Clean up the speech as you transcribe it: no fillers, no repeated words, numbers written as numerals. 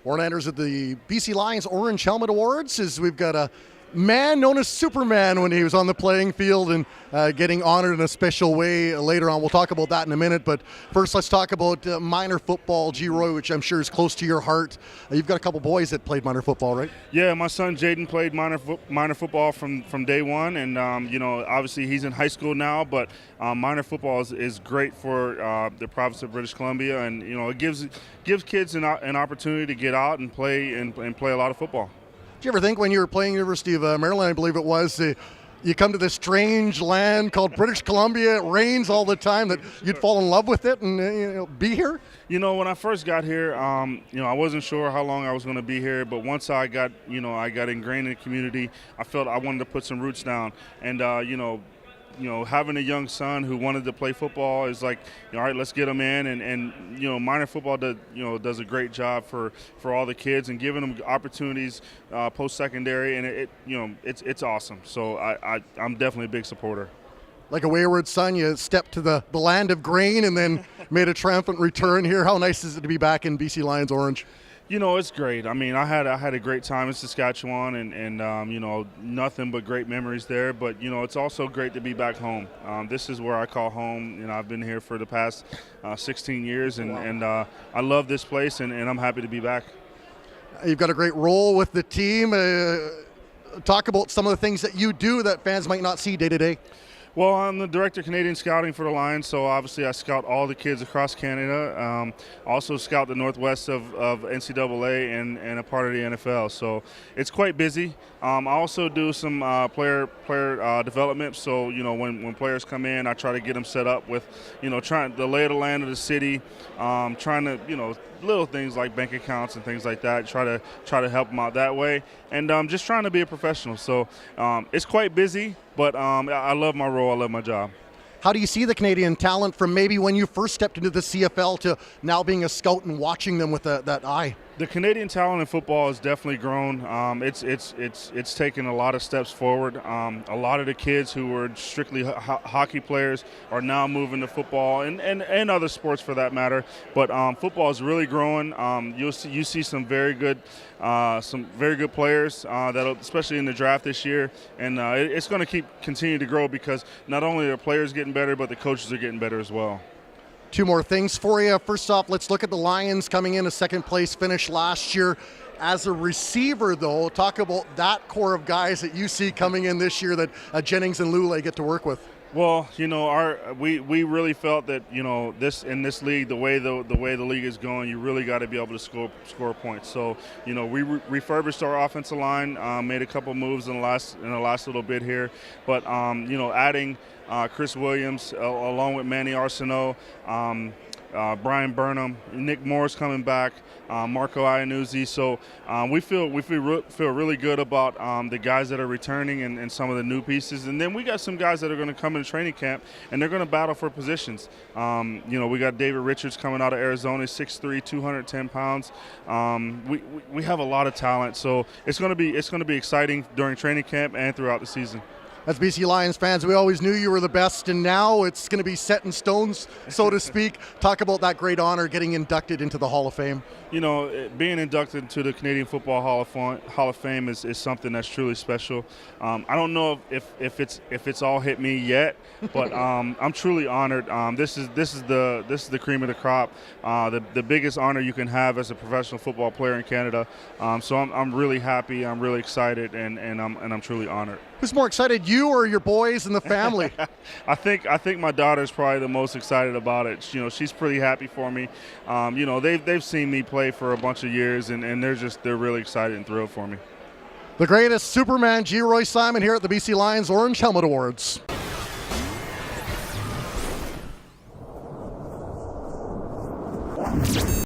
Warlanders at the BC Lions Orange Helmet Awards, as we've got a man known as Superman when he was on the playing field and getting honored in a special way later on. We'll talk about that in a minute, but first let's talk about minor football, Geroy, which I'm sure is close to your heart. You've got a couple boys that played minor football, right? Yeah, my son Jaden played minor football from day one, and obviously he's in high school now, but minor football is great for the province of British Columbia, and it gives kids an opportunity to get out and play a lot of football. Did you ever think when you were playing University of Maryland, I believe it was, you come to this strange land called British Columbia, it rains all the time, that you'd fall in love with it and be here? When I first got here, I wasn't sure how long I was going to be here, but once I got ingrained in the community, I felt I wanted to put some roots down, and having a young son who wanted to play football is like, all right, let's get him in. And minor football does a great job for all the kids and giving them opportunities post-secondary, and it's awesome. So I'm definitely a big supporter. Like a wayward son, you stepped to the land of grain and then made a triumphant return here. How nice is it to be back in BC Lions Orange? It's great. I mean, I had a great time in Saskatchewan, and nothing but great memories there. But it's also great to be back home. This is where I call home. I've been here for the past 16 years, and I love this place, and I'm happy to be back. You've got a great role with the team. Talk about some of the things that you do that fans might not see day to day. Well, I'm the director of Canadian Scouting for the Lions, so obviously I scout all the kids across Canada. Also scout the northwest of NCAA and a part of the NFL, so it's quite busy. I also do some player development, so when players come in, I try to get them set up with trying the lay of the land of the city, trying to little things like bank accounts and things like that. Try to help them out that way, and just trying to be a professional. So it's quite busy, but I love my role. I love my job. How do you see the Canadian talent from maybe when you first stepped into the CFL to now being a scout and watching them with that eye? The Canadian talent in football has definitely grown. It's taken a lot of steps forward. A lot of the kids who were strictly hockey players are now moving to football and other sports for that matter. But football is really growing. You see some very good players that, especially in the draft this year, and it's going to continue to grow because not only are players getting better, but the coaches are getting better as well. Two more things for you. First off, let's look at the Lions coming in a second place finish last year. As a receiver, though, talk about that core of guys that you see coming in this year that Jennings and Lule get to work with. Well, we really felt that in this league, the way the league is going, you really got to be able to score points. So we refurbished our offensive line, made a couple moves in the last little bit here, but adding Chris Williams along with Manny Arsenault, Brian Burnham, Nick Moore's coming back, Marco Iannuzzi. So we feel really good about the guys that are returning and some of the new pieces. And then we got some guys that are going to come into training camp and they're going to battle for positions. We got David Richards coming out of Arizona, 6'3", 210 pounds. We have a lot of talent, so it's going to be exciting during training camp and throughout the season. As BC Lions fans, we always knew you were the best, and now it's going to be set in stone, so to speak. Talk about that great honor, getting inducted into the Hall of Fame. Being inducted into the Canadian Football Hall of Fame is something that's truly special. I don't know if it's all hit me yet, but I'm truly honored. This is the cream of the crop, the biggest honor you can have as a professional football player in Canada. So I'm really happy. I'm really excited, and I'm truly honored. Who's more excited, you or your boys and the family? I think my daughter's probably the most excited about it. She's pretty happy for me. They've seen me play for a bunch of years, and they're really excited and thrilled for me. The greatest Superman, Geroy Simon, here at the BC Lions Orange Helmet Awards.